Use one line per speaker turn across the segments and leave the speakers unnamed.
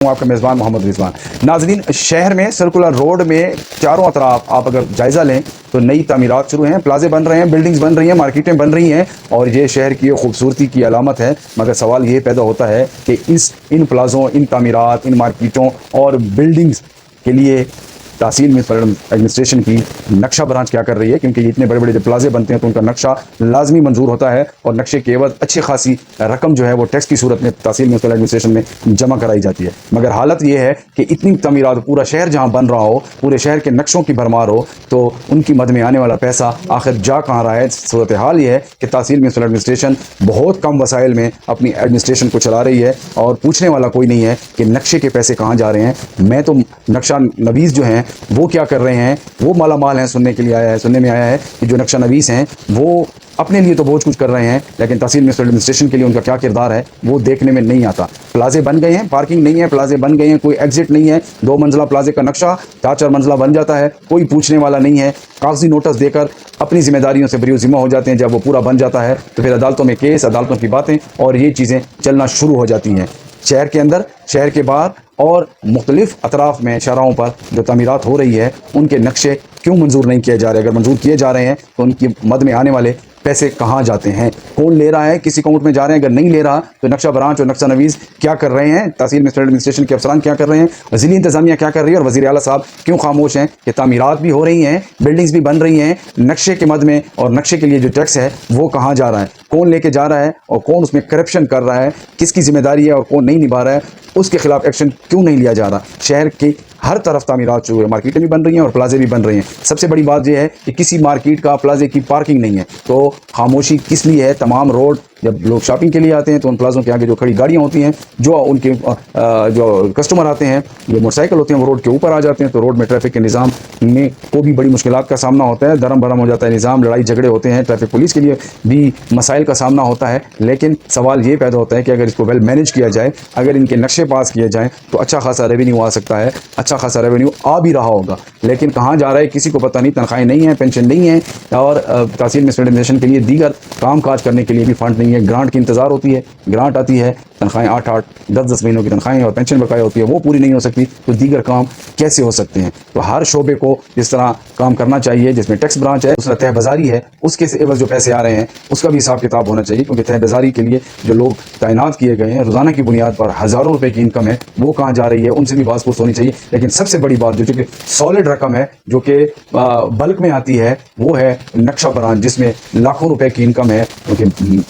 आपका मेज़बान मोहम्मद रिजवान। नाज़रीन, शहर में सर्कुलर रोड में चारों अतराफ आप अगर जायज़ा लें तो नई तामीरात शुरू हैं, प्लाजे बन रहे हैं, बिल्डिंग्स बन रही हैं, मार्केटें बन रही हैं और ये शहर की खूबसूरती की अलामत है। मगर सवाल ये पैदा होता है कि इन प्लाज़ों, इन तामीरात, इन मार्केटों और बिल्डिंग्स के लिए तहसील म्यूनसिपल एडमिनिस्ट्रेशन की नक्शा ब्रांच क्या कर रही है, क्योंकि इतने बड़े बड़े जब प्लाजे बनते हैं तो उनका नक्शा लाजमी मंजूर होता है और नक्शे के एवज अच्छी खासी रकम जो है वो टैक्स की सूरत में तहसील म्यूनसिपल एडमिनिस्ट्रेशन में जमा कराई जाती है। मगर हालत ये है कि इतनी तमीरात, पूरा शहर जहाँ बन रहा हो, पूरे शहर के नक्शों की भरमार हो, तो उनकी मद में आने वाला पैसा आखिर जा कहाँ रहा है। सूरत हाल ये है कि तहसील म्यूनसिपल एडमिनिस्ट्रेशन बहुत कम वसाइल में अपनी एडमिनिस्ट्रेशन को चला रही है और पूछने वाला कोई नहीं है कि नक्शे के पैसे कहाँ जा रहे हैं। मैं तो नक्शा नवीस जो हैं वो क्या कर रहे हैं, वो माला माल हैं। सुनने में आया है कि जो नक्शा नवीस हैं वो अपने लिए तो बहुत कुछ कर रहे हैं, लेकिन तहसील म्यूनसिपल एडमिनिस्ट्रेशन के लिए उनका क्या किरदार है वो देखने में नहीं आता। प्लाजे बन गए हैं, पार्किंग नहीं है, प्लाजे बन गए हैं, कोई एग्जिट नहीं है, 2 मंजिला प्लाजे का नक्शा 4-4 मंजिला बन जाता है, कोई पूछने वाला नहीं है। कागजी नोटिस देकर अपनी जिम्मेदारियों से बरी ज़िम्मा हो जाते हैं। जब वो पूरा बन जाता है तो फिर अदालतों में केस, अदालतों की बातें और ये चीज़ें चलना शुरू हो जाती हैं। शहर के अंदर, शहर के बाहर और मुख्तलिफ अतराफ़ में शहरों पर जो तामीरात हो रही है उनके नक्शे क्यों मंजूर नहीं किए जा रहे? अगर मंजूर किए जा रहे हैं तो उनकी मद में आने वाले पैसे कहाँ जाते हैं, कौन ले रहा है, किसी अकाउंट में जा रहे हैं? अगर नहीं ले रहा तो नक्शा ब्रांच और नक्शा नवीस क्या कर रहे हैं, तहसील म्यूनसिपल एडमिनिस्ट्रेशन के अफसरान क्या कर रहे हैं, ज़िली इंतज़ामिया क्या कर रही है और वज़ीर आला साहब क्यों खामोश हैं कि तामीरात भी हो रही हैं, बिल्डिंग्स भी बन रही हैं, नक्शे के मद में और नक्शे के लिए जो टैक्स है वो कहाँ जा रहा है, कौन लेके जा रहा है और कौन उसमें करप्शन कर रहा है, किसकी जिम्मेदारी है और कौन नहीं निभा रहा है, उसके खिलाफ एक्शन क्यों नहीं लिया जा रहा? शहर की हर तरफ तामीरात शुरू है, मार्केटें भी बन रही हैं और प्लाजे भी बन रही हैं। सबसे बड़ी बात यह है कि किसी मार्केट का, प्लाजे की पार्किंग नहीं है, तो खामोशी किस लिए है? तमाम रोड जब लोग शॉपिंग के लिए आते हैं तो उन प्लाजों के आगे जो खड़ी गाड़ियाँ होती हैं, जो उनके जो कस्टमर आते हैं, जो मोटरसाइकिल होते हैं, वो रोड के ऊपर आ जाते हैं, तो रोड में ट्रैफिक के निज़ाम में को भी बड़ी मुश्किलात का सामना होता है, दरम भरम हो जाता है निज़ाम, लड़ाई झगड़े होते हैं, ट्रैफिक पुलिस के लिए भी मसाइल का सामना होता है। लेकिन सवाल ये पैदा होता है कि अगर इसको वेल मैनेज किया जाए, अगर इनके नक्शे पास किए जाएँ तो अच्छा खासा रेवेन्यू आ सकता है, अच्छा खासा रेवेन्यू आ भी रहा होगा। लेकिन कहाँ जा रहा है किसी को पता नहीं, तनख्वाहें नहीं हैं, पेंशन नहीं है और तहसील म्यूनसिपल एडमिनिस्ट्रेशन के लिए दीगर काम काज करने के लिए भी फंड नहीं है। ग्रांट की इंतज़ार होती है, ग्रांट आती है, तनख्वाहें 8-8, 10-10 महीनों की तनख्वाहें और पेंशन बकाया होती है, वो पूरी नहीं हो सकती, तो दीगर काम कैसे हो सकते हैं? तो हर शोबे को जिस तरह काम करना चाहिए, जिसमें टैक्स ब्रांच है, उसमें तह बाज़ारी है, उसके एवज जो पैसे आ रहे हैं उसका भी हिसाब किताब होना चाहिए, क्योंकि तह बाज़ारी के लिए जो लोग तैनात किए गए हैं, रोज़ाना की बुनियाद पर हज़ारों रुपए की इनकम है, वो कहाँ जा रही है, उनसे भी बात होनी चाहिए। लेकिन सबसे बड़ी बात जो कि सॉलिड रकम है, जो कि बल्क में आती है, वो है नक्शा ब्रांच, जिसमें लाखों रुपए की इनकम है, क्योंकि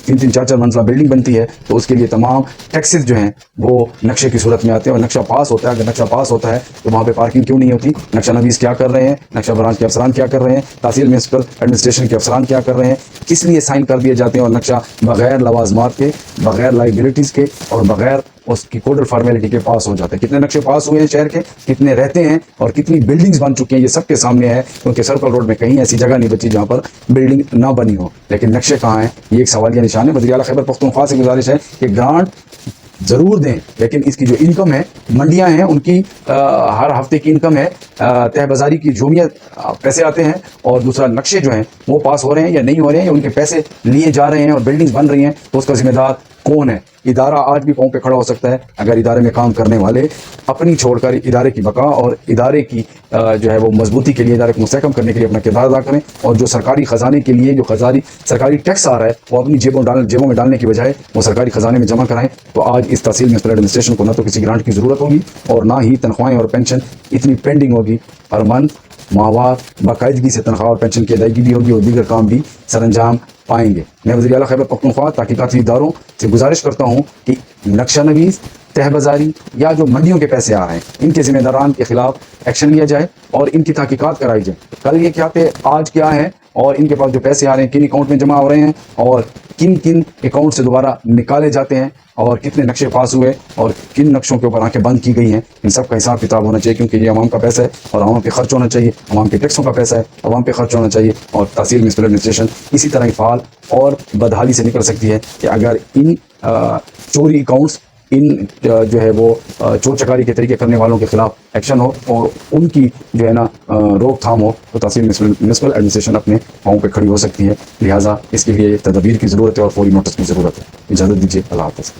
3-3, 4-4 मंजिला बिल्डिंग बनती है, तो उसके लिए तमाम टैक्सेस जो हैं वो नक्शे की सूरत में आते हैं और नक्शा पास होता है। अगर नक्शा पास होता है तो वहाँ पे पार्किंग क्यों नहीं होती? नक्शा नवीस क्या कर रहे हैं, नक्शा ब्रांच के अफसरान क्या कर रहे हैं, तहसील म्यूनसिपल एडमिनिस्ट्रेशन के अफसरान क्या कर रहे हैं, किस लिए साइन कर दिए जाते हैं और नक्शा बगैर लवाजमात के, बगैर लाइबिलिटीज़ के और बगैर उसकी कोडल फॉर्मेलिटी के पास हो जाते हैं? कितने नक्शे पास हुए हैं शहर के, कितने रहते हैं और कितनी बिल्डिंग्स बन चुकी हैं, ये सबके सामने है, क्योंकि सर्कल रोड में कहीं ऐसी जगह नहीं बची जहाँ पर बिल्डिंग ना बनी हो। लेकिन नक्शे कहाँ हैं, ये एक सवालिया निशान है। वज़ीर आला खैबर पख्तूनख्वा से गुजारिश है कि ग्रांट ज़रूर दें, लेकिन इसकी जो इनकम है, मंडियां हैं उनकी हर हफ्ते की इनकम है, तह बाज़ारी की जो भी पैसे आते हैं और दूसरा नक्शे जो हैं वो पास हो रहे हैं या नहीं हो रहे हैं, या उनके पैसे लिए जा रहे हैं और बिल्डिंग्स बन रही हैं, तो उसका जिम्मेदार कौन है? इदारा आज भी पाँव पे खड़ा हो सकता है अगर इदारे में काम करने वाले अपनी छोड़कर इदारे की बका और इदारे की जो है वो मजबूती के लिए, इदारे को मुस्तहकम करने के लिए अपना किरदार अदा करें, और जो सरकारी ख़जाने के लिए जो सरकारी टैक्स आ रहा है वो अपनी जेबों में डालने की बजाय वो सरकारी ख़जाने में जमा कराएं। तो आज इस तहसील म्यूनसिपल एडमिनिस्ट्रेशन को ना तो किसी ग्रांट की ज़रूरत होगी और ना ही तनख्वाहें और पेंशन इतनी पेंडिंग होगी, हर मंथ माहवार बाकायदगी से तनख्वाह और पेंशन की अदायगी भी होगी और दीगर काम भी सरअंजाम पाएंगे। मैं वज़ीर आला खैबर पख्तूनख्वा तहकीकाती इदारों से गुजारिश करता हूँ कि नक्शा नवीस, तह बाज़ारी या जो मंडियों के पैसे आ रहे हैं, इनके ज़िम्मेदारान के खिलाफ एक्शन लिया जाए और इनकी तहकीकात कराई जाए। कल ये क्या थे, आज क्या है और इनके पास जो पैसे आ रहे हैं किन अकाउंट में जमा हो रहे हैं और किन किन अकाउंट से दोबारा निकाले जाते हैं और कितने नक्शे पास हुए और किन नक्शों के ऊपर आंखें बंद की गई हैं, इन सब का हिसाब किताब होना चाहिए, क्योंकि ये अवाम का पैसा है और अवाम पे खर्च होना चाहिए, अवाम के टैक्सों का पैसा है, अवाम पे खर्च होना चाहिए। और तहसील म्यूनसिपल एडमिनिस्ट्रेशन इसी तरह की फाल और बदहाली से निकल सकती है कि अगर इन चोरी अकाउंट्स, इन जो है वो चोर चकारी के तरीके करने वालों के खिलाफ एक्शन हो और उनकी जो है ना रोकथाम हो, तो तहसील म्यूनसिपल एडमिनिस्ट्रेशन अपने पाँव पे खड़ी हो सकती है। लिहाजा इसके लिए तदबीर की ज़रूरत है और फौरी नोटिस की ज़रूरत है। इजाज़त दीजिए, अल्लाह हाफ़िज़।